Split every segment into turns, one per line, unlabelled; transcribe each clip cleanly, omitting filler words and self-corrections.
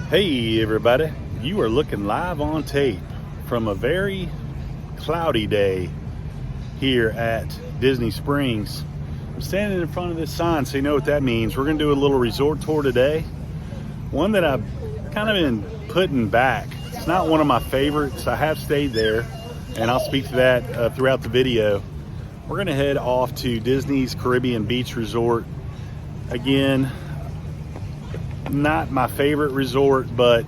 Hey everybody, you are looking live on tape from a very cloudy day here at Disney Springs. I'm standing in front of this sign, so you know what that means. We're going to do a little resort tour today. One that I've kind of been putting back. It's not one of my favorites. I have stayed there, and I'll speak to that throughout the video. We're going to head off to Disney's Caribbean Beach Resort. Again, not my favorite resort, but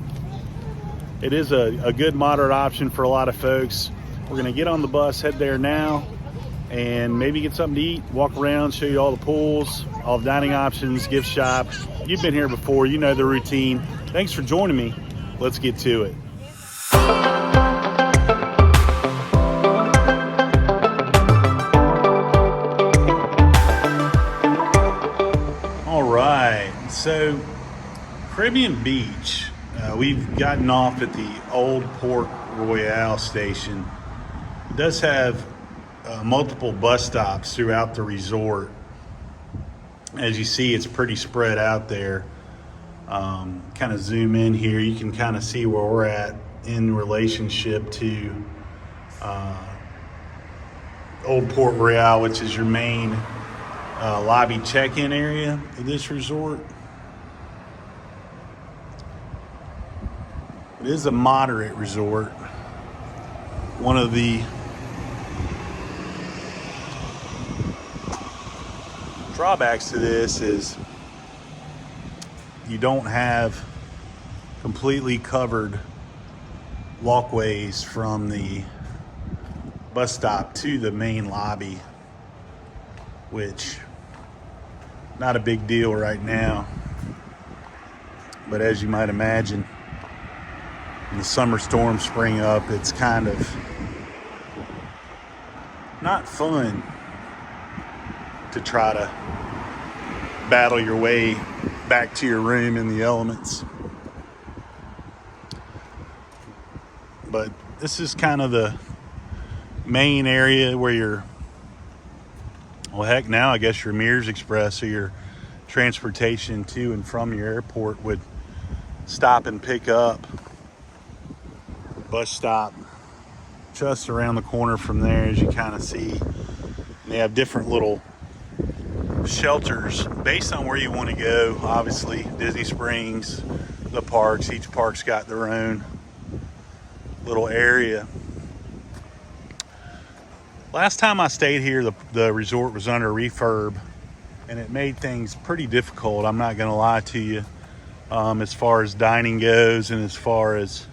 it is a good moderate option for a lot of folks. We're gonna get on the bus, head there now, and maybe get something to eat, walk around, show you all the pools, all the dining options, gift shop. You've been here before, you know the routine. Thanks for joining me. Let's get to it. All right, so Caribbean Beach, we've gotten off at the Old Port Royale station. It does have multiple bus stops throughout the resort. As you see, it's pretty spread out there. Kind of zoom in here, you can kind of see where we're at in relationship to Old Port Royale, which is your main lobby check-in area of this resort. It is a moderate resort. One of the drawbacks to this is you don't have completely covered walkways from the bus stop to the main lobby, which not a big deal right now. But as you might imagine, when the summer storms spring up, it's kind of not fun to try to battle your way back to your room in the elements. But this is kind of the main area where your, well heck, now I guess your Mears Express or your transportation to and from your airport would stop and pick up. Bus stop just around the corner from there, as you kind of see. And they have different little shelters based on where you want to go. Obviously, Disney Springs, the parks, each park's got their own little area. Last time I stayed here, the resort was under refurb, and it made things pretty difficult, I'm not going to lie to you, as far as dining goes, and as far as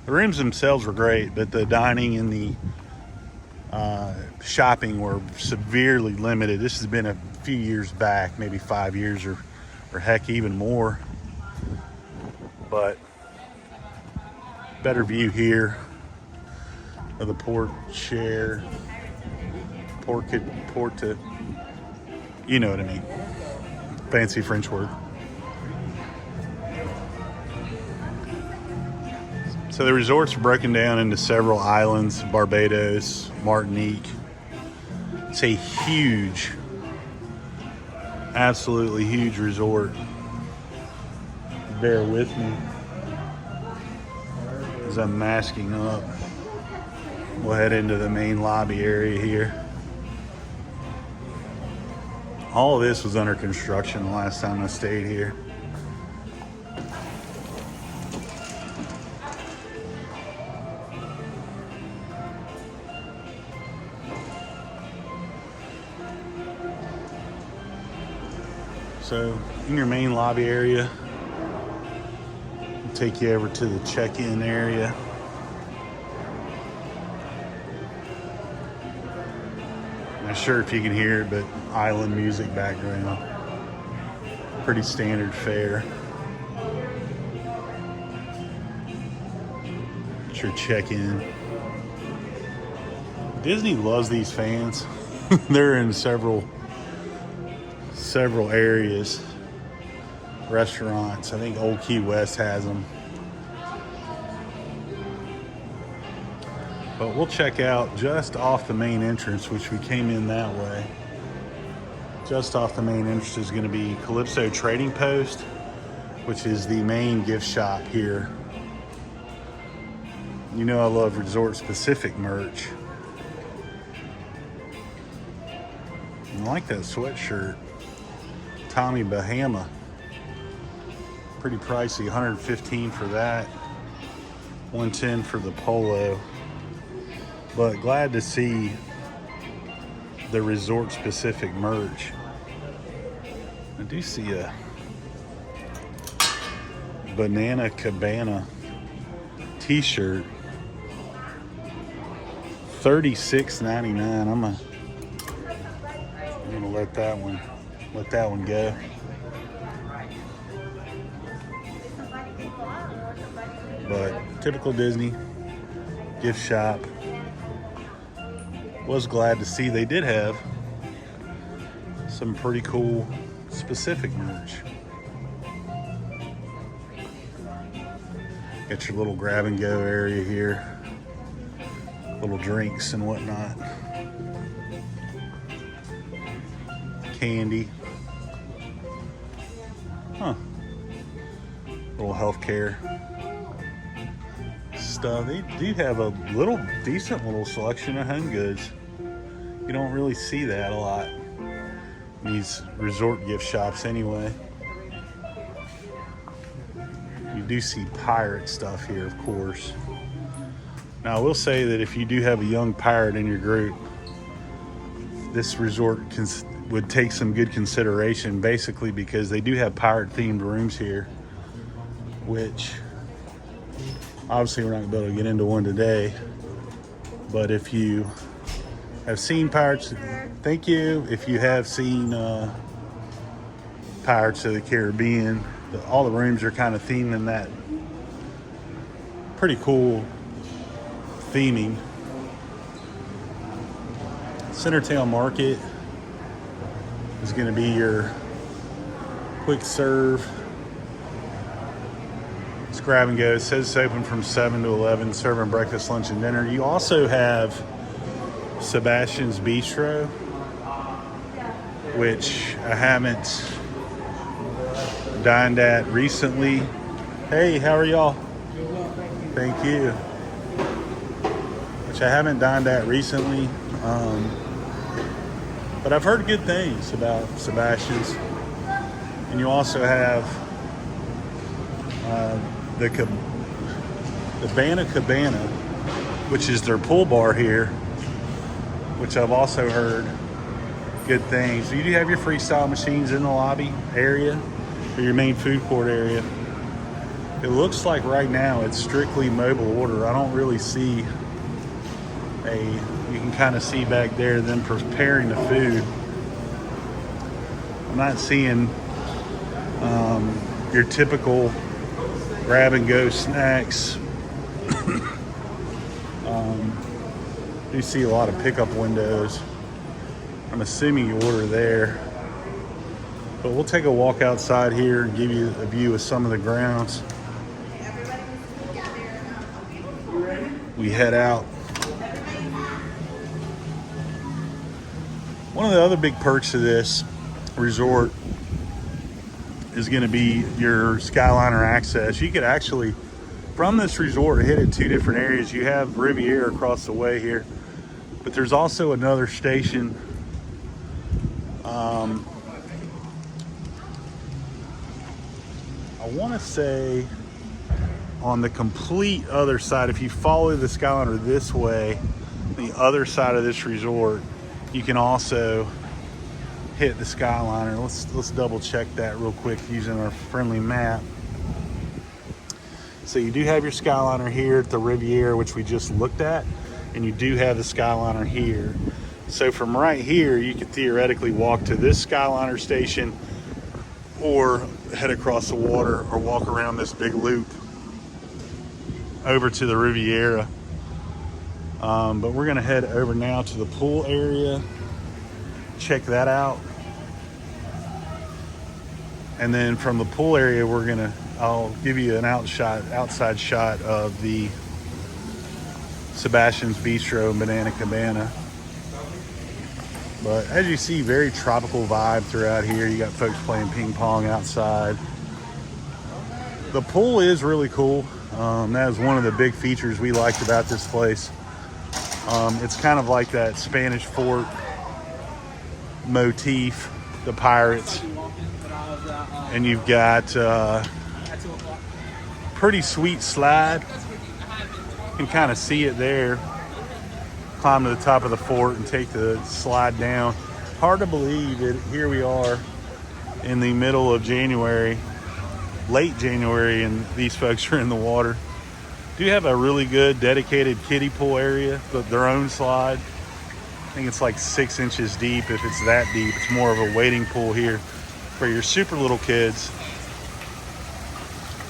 the rooms themselves were great, but the dining and the shopping were severely limited. This has been a few years back, maybe 5 years or heck, even more. But better view here of the port share, port to, you know what I mean. Fancy French word. So the resort's broken down into several islands: Barbados, Martinique. It's a huge, absolutely huge resort. Bear with me as I'm masking up. We'll head into the main lobby area here. All of this was under construction the last time I stayed here. So in your main lobby area, I'll take you over to the check-in area. Not sure if you can hear it, but island music background. Pretty standard fare. It's your check-in. Disney loves these fans. They're in several areas, restaurants. I think Old Key West has them. But we'll check out just off the main entrance, which we came in that way. Just off the main entrance is going to be Calypso Trading Post. which is the main gift shop here. You know I love resort-specific merch. I like that sweatshirt. Tommy Bahama. Pretty pricey, $115 for that. $110 for the polo. But glad to see the resort-specific merch. I do see a Banana Cabana t-shirt. $36.99. I'm gonna let that one go. But typical Disney gift shop. Was glad to see they did have some pretty cool specific merch. Got your little grab and go area here. Little drinks and whatnot. Candy. Huh. Little healthcare stuff. They do have a decent little selection of home goods. You don't really see that a lot in these resort gift shops anyway. You do see pirate stuff here, of course. Now, I will say that if you do have a young pirate in your group, this resort would take some good consideration, basically because they do have pirate-themed rooms here, which obviously we're not going to be able to get into one today. But if you have seen Pirates, thank you. If you have seen Pirates of the Caribbean, all the rooms are kind of themed in that pretty cool theming. Centertown Market is going to be your quick serve. It's grab and go. It says it's open from 7 to 11, serving breakfast, lunch, and dinner. You also have Sebastian's Bistro, which I haven't dined at recently. Hey, how are y'all? Thank you. Which I haven't dined at recently, but I've heard good things about Sebastian's. And you also have the Banana Cabana, which is their pool bar here, which I've also heard good things. You do have your freestyle machines in the lobby area, or your main food court area. It looks like right now it's strictly mobile order. I don't really see you can kind of see back there them preparing the food. I'm not seeing your typical grab and go snacks. You see a lot of pickup windows. I'm assuming you order there. But we'll take a walk outside here and give you a view of some of the grounds. We head out. One of the other big perks of this resort is going to be your Skyliner access. You could actually, from this resort, hit at two different areas. You have Riviera across the way here, but there's also another station I want to say on the complete other side. If you follow the Skyliner this way, the other side of this resort, you can also hit the Skyliner. Let's double check that real quick using our friendly map. So you do have your Skyliner here at the Riviera, which we just looked at, and you do have the Skyliner here. So from right here, you could theoretically walk to this Skyliner station or head across the water or walk around this big loop over to the Riviera. But we're gonna head over now to the pool area, check that out. And then from the pool area, I'll give you an outside shot of the Sebastian's Bistro and Banana Cabana. But as you see, very tropical vibe throughout here. You got folks playing ping pong outside. The pool is really cool. That is one of the big features we liked about this place. It's kind of like that Spanish fort motif, the pirates. And you've got pretty sweet slide. You can kind of see it there. Climb to the top of the fort and take the slide down. Hard to believe that here we are in the middle of January, late January, and these folks are in the water. Do have a really good dedicated kiddie pool area, but their own slide. I think it's like 6 inches deep if it's that deep. It's more of a wading pool here for your super little kids.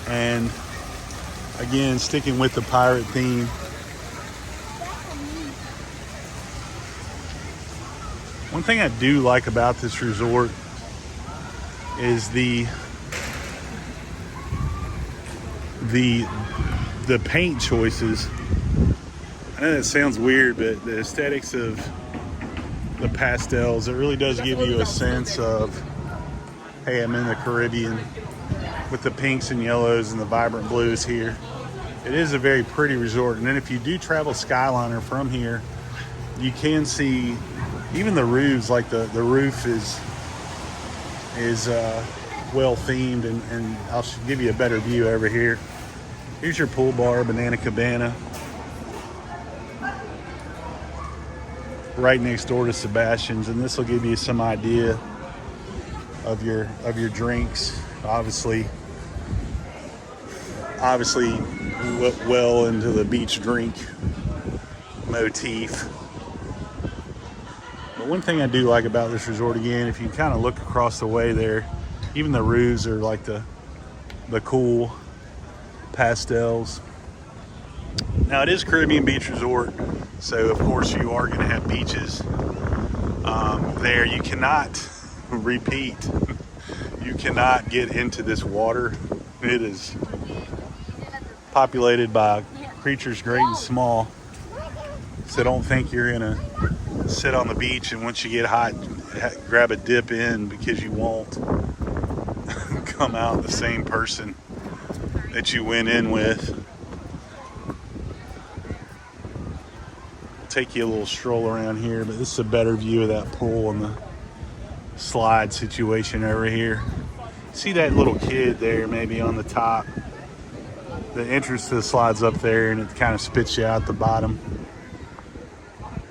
And again, sticking with the pirate theme. One thing I do like about this resort is the paint choices. I know that sounds weird, but the aesthetics of the pastels, it really does give you a sense of, hey, I'm in the Caribbean with the pinks and yellows and the vibrant blues here. It is a very pretty resort. And then if you do travel Skyliner from here, you can see even the roofs, like the roof is well themed, and I'll give you a better view over here. Here's your pool bar, Banana Cabana, right next door to Sebastian's, and this will give you some idea of your drinks. Obviously well into the beach drink motif. But one thing I do like about this resort, again, if you kind of look across the way there, even the roofs are like the cool pastels. Now it is Caribbean Beach Resort, so of course you are going to have beaches there. You cannot repeat. You cannot get into this water. It is populated by creatures great and small. So don't think you're going to sit on the beach and once you get hot, grab a dip in, because you won't come out the same person that you went in with. Take you a little stroll around here, but this is a better view of that pool and the slide situation over here. See that little kid there maybe on the top? The entrance to the slide's up there, and it kind of spits you out the bottom.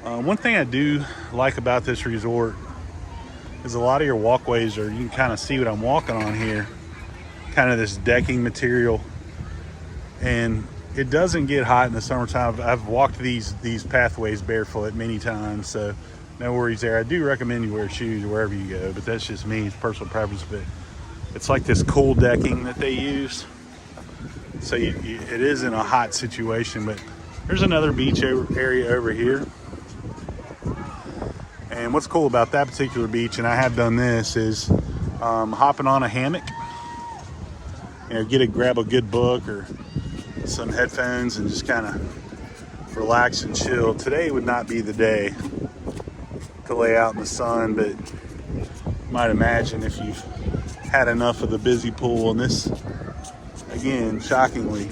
One thing I do like about this resort is a lot of your walkways are, you can kind of see what I'm walking on here, kind of this decking material, and it doesn't get hot in the summertime. I've walked these pathways barefoot many times, so no worries there. I do recommend you wear shoes wherever you go, but that's just me, it's personal preference. But it's like this cool decking that they use, so it is in a hot situation. But there's another beach area over here. And what's cool about that particular beach, and I have done this, is hopping on a hammock. Grab a good book or some headphones and just kind of relax and chill. Today would not be the day to lay out in the sun, but you might imagine if you've had enough of the busy pool. And this, again, shockingly,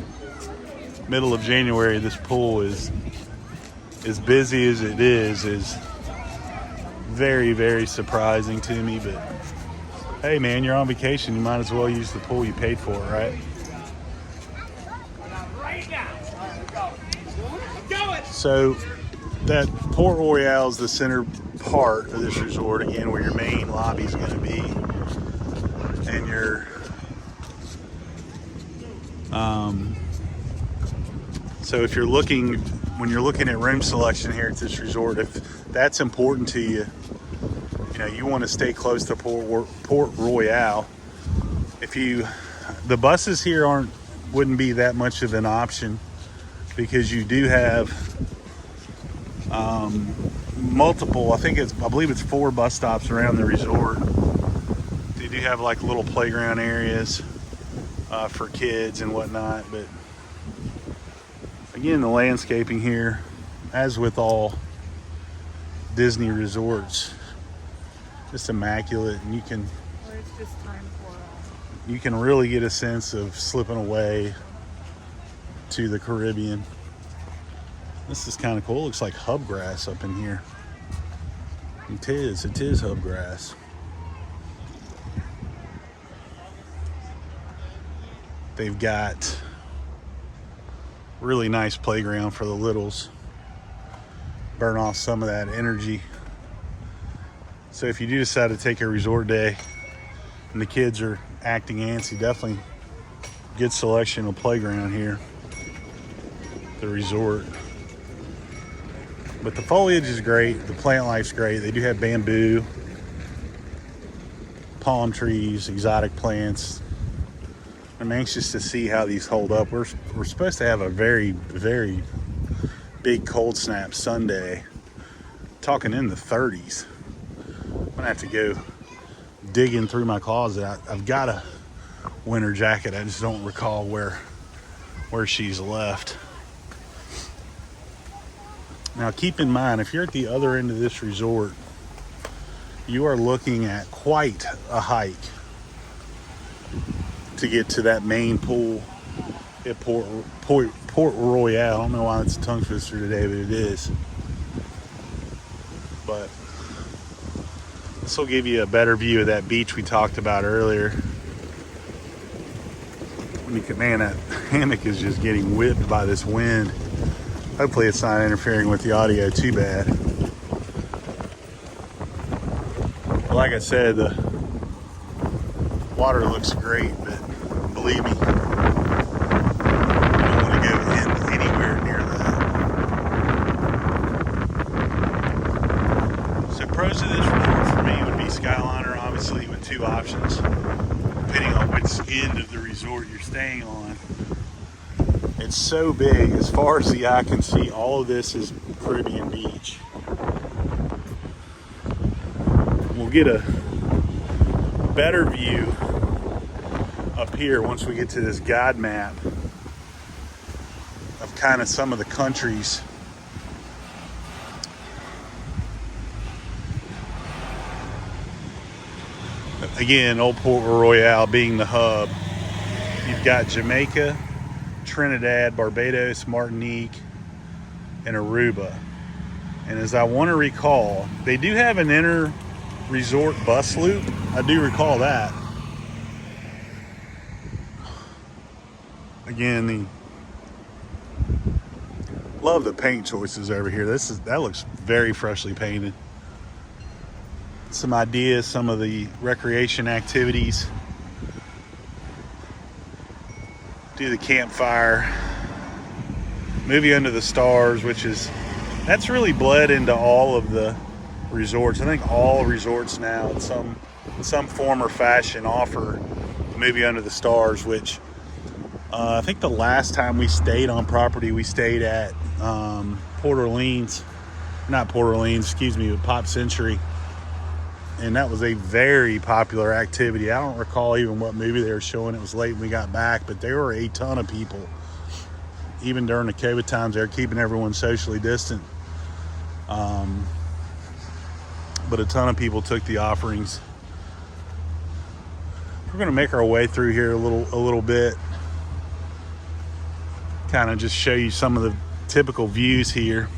middle of January, this pool is as busy as it is very, very surprising to me. But hey man, you're on vacation, you might as well use the pool you paid for, right? So that Port Royale is the center part of this resort, again, where your main lobby is going to be, and your so if you're looking, when you're looking at room selection here at this resort, if that's important to you, you want to stay close to Port Royale. The buses here wouldn't be that much of an option, because you do have multiple, I believe it's 4 bus stops around the resort. They do have like little playground areas for kids and whatnot. But again, the landscaping here, as with all Disney resorts, just immaculate. And you can,
or it's just time
you can really get a sense of slipping away to the Caribbean. This is kind of cool. It looks like hubgrass up in here. It is hubgrass. They've got really nice playground for the littles. Burn off some of that energy. So if you do decide to take a resort day and the kids are acting antsy, definitely good selection of playground here at the resort. But the foliage is great, the plant life's great. They do have bamboo, palm trees, exotic plants. I'm anxious to see how these hold up. We're supposed to have a very, very big cold snap Sunday, talking in the 30s. I'm gonna have to go digging through my closet. I've got a winter jacket. I just don't recall where she's left. Now keep in mind, if you're at the other end of this resort, you are looking at quite a hike to get to that main pool at Port Royale. I don't know why it's a tongue twister today, but it is. But this will give you a better view of that beach we talked about earlier. Man, that hammock is just getting whipped by this wind. Hopefully it's not interfering with the audio too bad. Like I said, the water looks great, but believe me, you don't want to go anywhere near that. So pros of this resort for me would be Skyliner, obviously, with 2 options, depending on which end of the resort you're staying on. It's so big, as far as the eye can see, all of this is Caribbean beach. We'll get a better view up here once we get to this guide map of kind of some of the countries. Again, Old Port Royale being the hub. You've got Jamaica, Trinidad, Barbados, Martinique, and Aruba. And as I want to recall, they do have an inner resort bus loop. I do recall that. Again, love the paint choices over here. That looks very freshly painted. Some ideas, some of the recreation activities. Do the campfire, movie under the stars, that's really bled into all of the resorts. I think all resorts now in some form or fashion offer movie under the stars, which I think the last time we stayed on property, we stayed at Pop Century, and that was a very popular activity. I don't recall even what movie they were showing. It was late when we got back, but there were a ton of people. Even during the COVID times, they were keeping everyone socially distant. But a ton of people took the offerings. We're going to make our way through here a little bit. Kind of just show you some of the typical views here.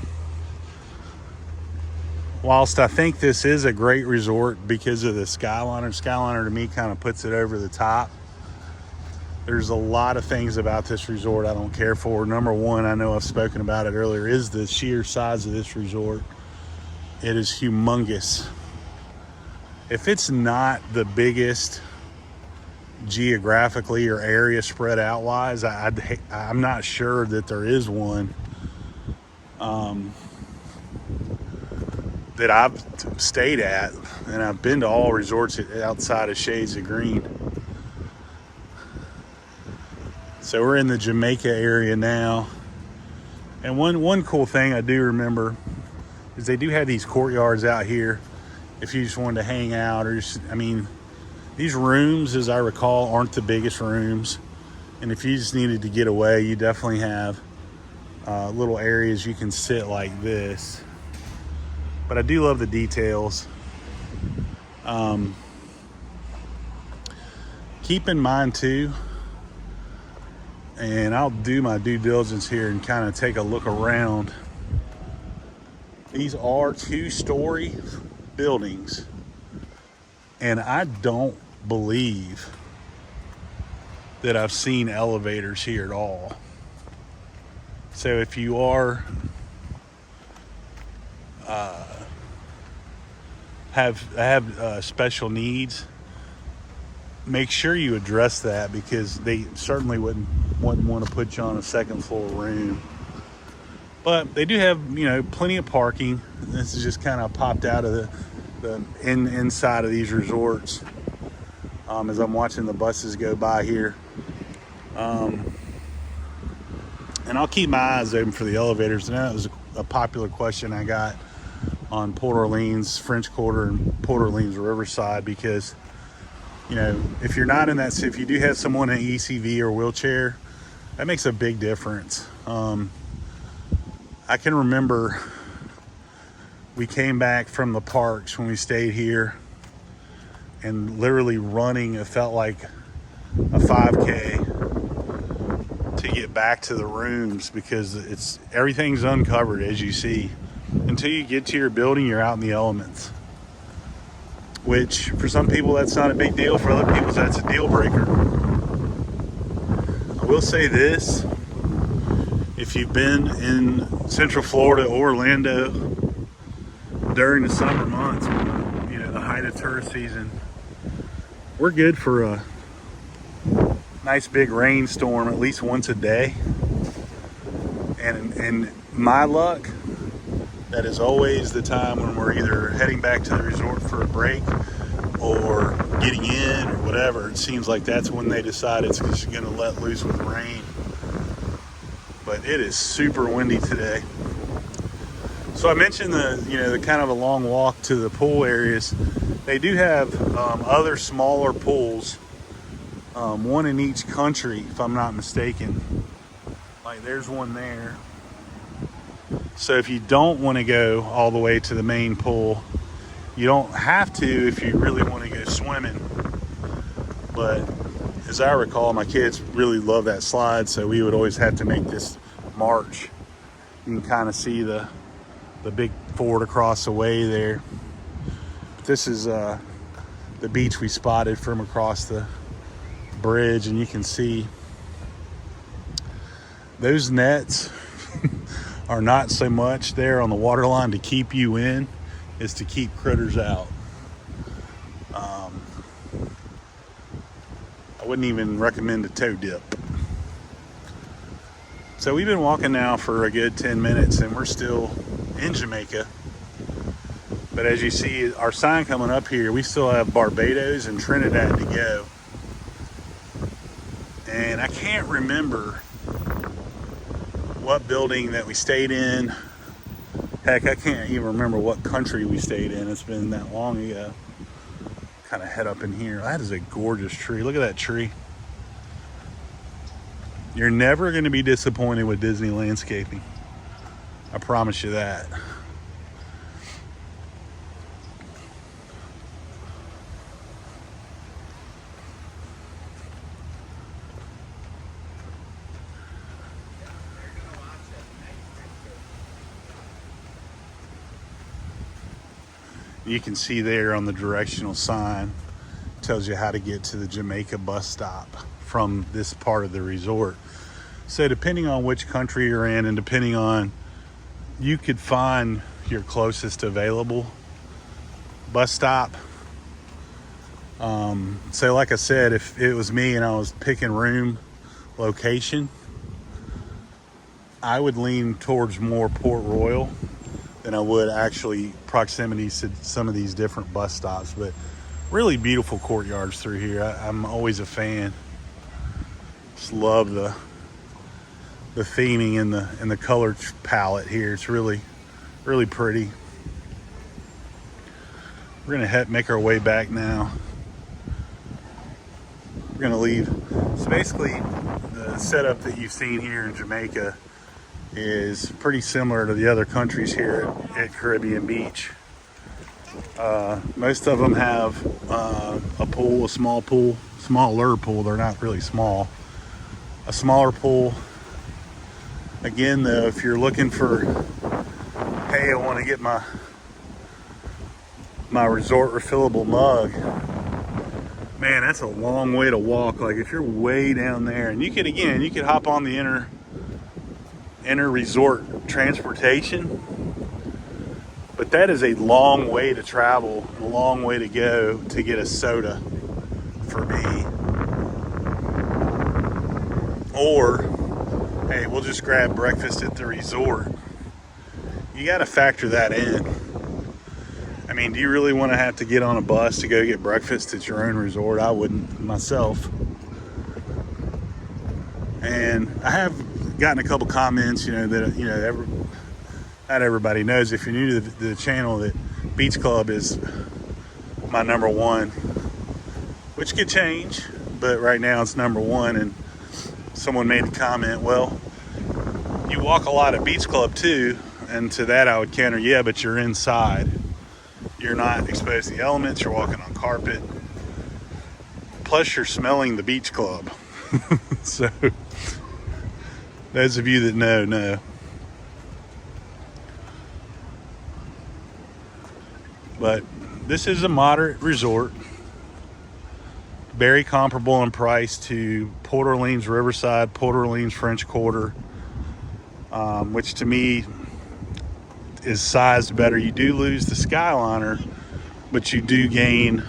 Whilst I think this is a great resort because of the Skyliner to me kind of puts it over the top. There's a lot of things about this resort I don't care for. Number one, I know I've spoken about it earlier, is the sheer size of this resort. It is humongous. If it's not the biggest geographically or area spread out wise, I'm not sure that there is one that I've stayed at, and I've been to all resorts outside of Shades of Green. So we're in the Jamaica area now, and one cool thing I do remember is they do have these courtyards out here if you just wanted to hang out, or these rooms, as I recall, aren't the biggest rooms, and if you just needed to get away, you definitely have little areas you can sit like this. But I do love keep in mind too, and I'll do my due diligence here and kind of take a look around. These are 2-story buildings, and I don't believe that I've seen elevators here at all. So if you are have special needs, make sure you address that, because they certainly wouldn't want to put you on a second floor room. But they do have, plenty of parking. This is just kind of popped out of the inside of these resorts as I'm watching the buses go by here. And I'll keep my eyes open for the elevators. And that was a popular question I got on Port Orleans, French Quarter, and Port Orleans Riverside, because if you're not in that, if you do have someone in ECV or wheelchair, that makes a big difference. I can remember we came back from the parks when we stayed here, and literally running, it felt like a 5K to get back to the rooms, because everything's uncovered, as you see. Until you get to your building, you're out in the elements, which for some people that's not a big deal. For other people, that's a deal breaker. I will say this: if you've been in Central Florida or Orlando during the summer months, the height of tourist season, we're good for a nice big rainstorm at least once a day. And my luck, that is always the time when we're either heading back to the resort for a break or getting in or whatever. It seems like that's when they decide it's just going to let loose with rain. But it is super windy today. So I mentioned the kind of a long walk to the pool areas. They do have other smaller pools, one in each country, if I'm not mistaken. Like there's one there. So if you don't want to go all the way to the main pool, you don't have to if you really want to go swimming. But as I recall, my kids really love that slide, so we would always have to make this march. You can kind of see the big fort across the way there. This is the beach we spotted from across the bridge, and you can see those nets are not so much there on the water line to keep you in, is to keep critters out. I wouldn't even recommend a toe dip. So we've been walking now for a good 10 minutes and we're still in Jamaica. But as you see, our sign coming up here, we still have Barbados and Trinidad to go. And I can't remember what building that we stayed in. Heck, I can't even remember what country we stayed in. It's been that long ago. Kind of head up in here. That is a gorgeous tree. Look at that tree. You're never going to be disappointed with Disney landscaping. I promise you that. You can see there on the directional sign, tells you how to get to the Jamaica bus stop from this part of the resort. So depending on which country you're in and depending on, you could find your closest available bus stop. So like I said, if it was me and I was picking room location, I would lean towards more Port Royal than I would actually proximity to some of these different bus stops. But really beautiful courtyards through here. I'm always a fan. Just love the theming and the color palette here. It's really pretty. We're gonna make our way back now. We're gonna leave. So basically the setup that you've seen here in Jamaica is pretty similar to the other countries here at Caribbean Beach. Most of them have a pool, a small pool, smaller pool. They're not really small. A smaller pool. Again, though, if you're looking for, hey, I want to get my resort refillable mug, man, that's a long way to walk. Like if you're way down there, and you could hop on the inner resort transportation, but that is a long way to travel, a long way to go to get a soda for me. Or, hey, we'll just grab breakfast at the resort. You got to factor that in. I mean, do you really want to have to get on a bus to go get breakfast at your own resort? I wouldn't myself. And I have gotten a couple comments, that, not everybody knows, if you're new to the channel, that Beach Club is my number one, which could change, but right now it's number one. And someone made a comment, well, you walk a lot at Beach Club too, and to that I would counter, yeah, but you're inside. You're not exposed to the elements, you're walking on carpet, plus you're smelling the Beach Club. So, those of you that know. But this is a moderate resort, very comparable in price to Port Orleans Riverside, Port Orleans French Quarter, which to me is sized better. You do lose the Skyliner, but you do gain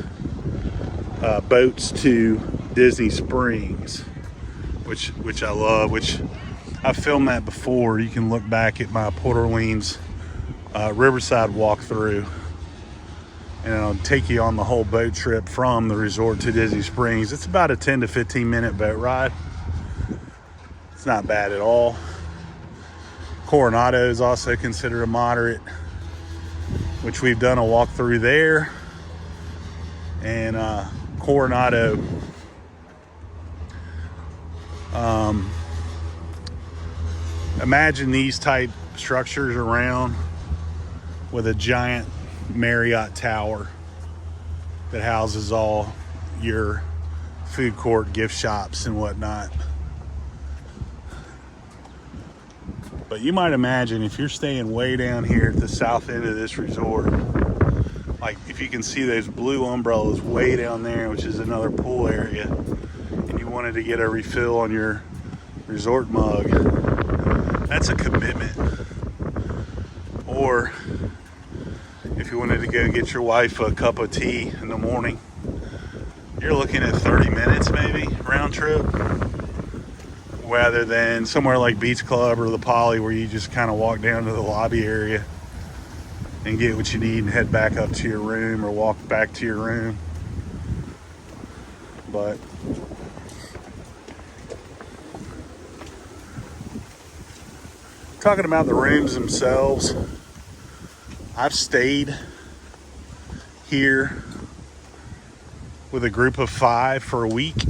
boats to Disney Springs, which I love, which I filmed that before. You can look back at my Port Orleans Riverside walkthrough, and I'll take you on the whole boat trip from the resort to Disney Springs. It's about a 10 to 15 minute boat ride. It's not bad at all. Coronado is also considered a moderate, which we've done a walkthrough there. And Coronado, imagine these type structures around with a giant Marriott tower that houses all your food court, gift shops, and whatnot. But you might imagine if you're staying way down here at the south end of this resort, like if you can see those blue umbrellas way down there, which is another pool area, and you wanted to get a refill on your resort mug, that's a commitment. Or if you wanted to go get your wife a cup of tea in the morning, you're looking at 30 minutes maybe round trip, rather than somewhere like Beach Club or the Poly, where you just kind of walk down to the lobby area and get what you need and head back up to your room, or walk back to your room. But talking about the rooms themselves, I've stayed here with a group of 5 for a week,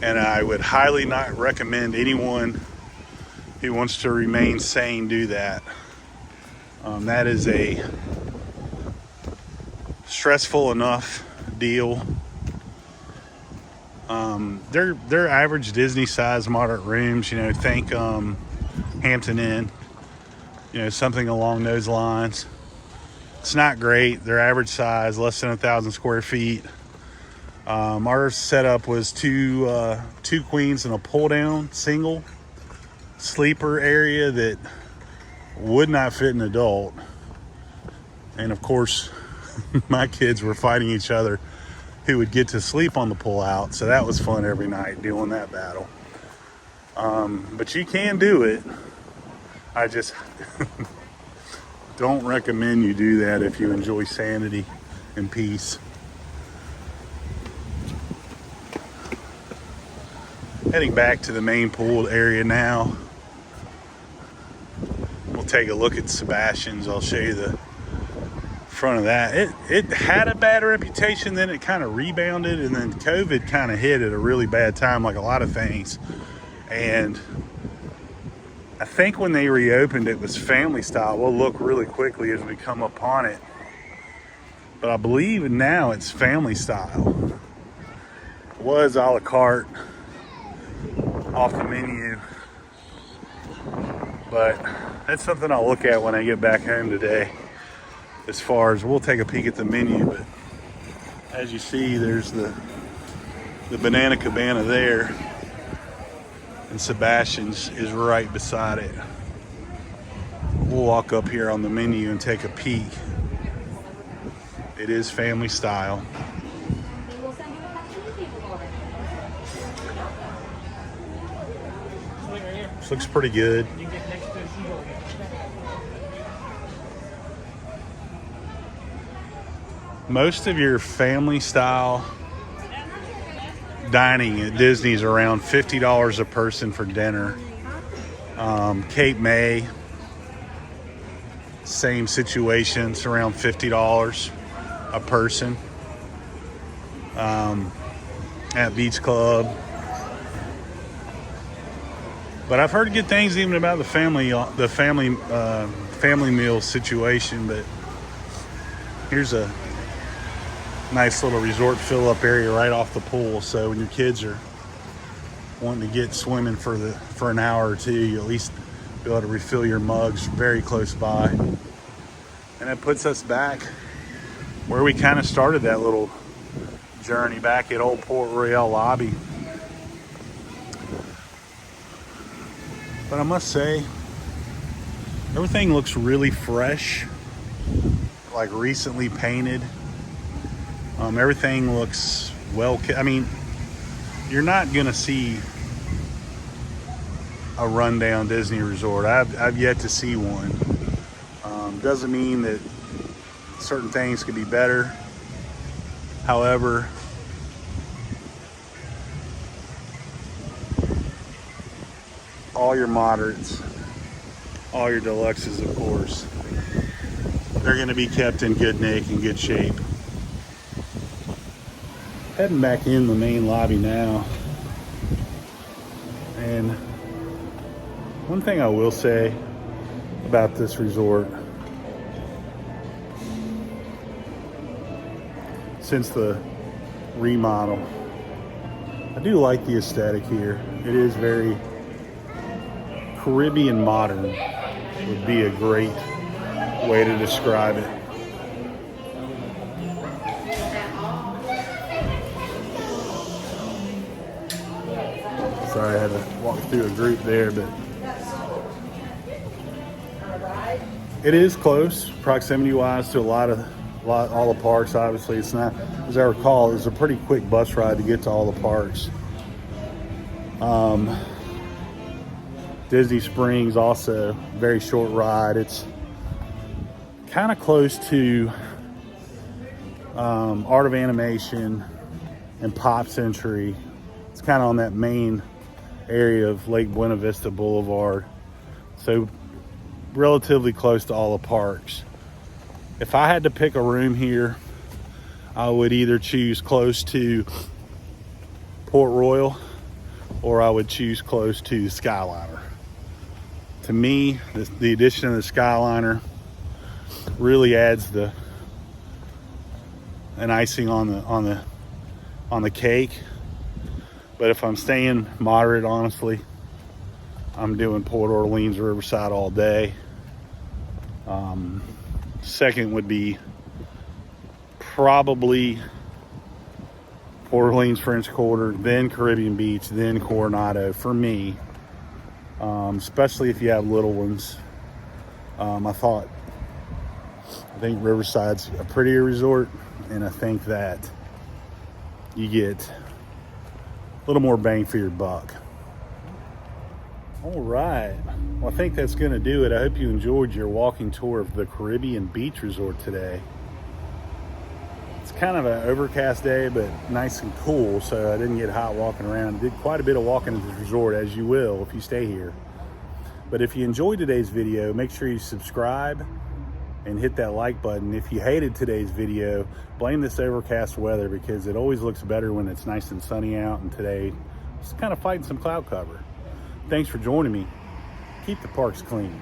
and I would highly not recommend anyone who wants to remain sane do that. That is a stressful enough deal. They're average Disney size moderate rooms, think Hampton Inn, something along those lines. It's not great. They're average size, less than 1,000 square feet. Our setup was two queens and a pull down single sleeper area that would not fit an adult. And of course, my kids were fighting each other who would get to sleep on the pull out. So that was fun every night, doing that battle. But you can do it. I just don't recommend you do that if you enjoy sanity and peace. Heading back to the main pool area now. We'll take a look at Sebastian's. I'll show you the front of that. It had a bad reputation, then it kind of rebounded, and then COVID kind of hit at a really bad time, like a lot of things. And I think when they reopened, it was family style. We'll look really quickly as we come upon it. But I believe now it's family style. Was a la carte off the menu, but that's something I'll look at when I get back home today. As far as, we'll take a peek at the menu, but as you see, there's the Banana Cabana there, and Sebastian's is right beside it. We'll walk up here on the menu and take a peek. It is family style. This looks pretty good. Most of your family style dining at Disney is around $50 a person for dinner. Cape May, same situation. It's around $50 a person. At Beach Club. But I've heard good things even about the family meal situation. But here's a nice little resort fill-up area right off the pool. So when your kids are wanting to get swimming for an hour or two, you at least be able to refill your mugs very close by. And that puts us back where we kind of started that little journey, back at Old Port Royale lobby. But I must say, everything looks really fresh, like recently painted. Everything looks well. I mean, you're not gonna see a rundown Disney resort. I've yet to see one. Doesn't mean that certain things could be better. However, all your moderates, all your deluxes, of course, they're going to be kept in good nick and good shape. Heading back in the main lobby now. And one thing I will say about this resort, since the remodel, I do like the aesthetic here. It is very Caribbean modern, would be a great way to describe it. Sorry, I had to walk through a group there, but it is close proximity wise to all the parks. Obviously, it's not, as I recall, it's a pretty quick bus ride to get to all the parks. Disney Springs also, very short ride. It's kind of close to Art of Animation and Pop Century. It's kind of on that main area of Lake Buena Vista Boulevard. So relatively close to all the parks. If I had to pick a room here, I would either choose close to Port Royal or I would choose close to the Skyliner. To me, the addition of the Skyliner really adds an icing on the cake. But if I'm staying moderate, honestly, I'm doing Port Orleans Riverside all day. Second would be probably Port Orleans French Quarter, then Caribbean Beach, then Coronado for me. Especially if you have little ones. I think Riverside's a prettier resort, and I think that you get a little more bang for your buck. All right, well, I think that's going to do it. I hope you enjoyed your walking tour of the Caribbean Beach Resort today. It's kind of an overcast day, but nice and cool, so I didn't get hot walking around. Did quite a bit of walking at this resort, as you will if you stay here. But if you enjoyed today's video, make sure you subscribe and hit that like button. If you hated today's video, blame this overcast weather, because it always looks better when it's nice and sunny out, and today it's kind of fighting some cloud cover. Thanks for joining me. Keep the parks clean.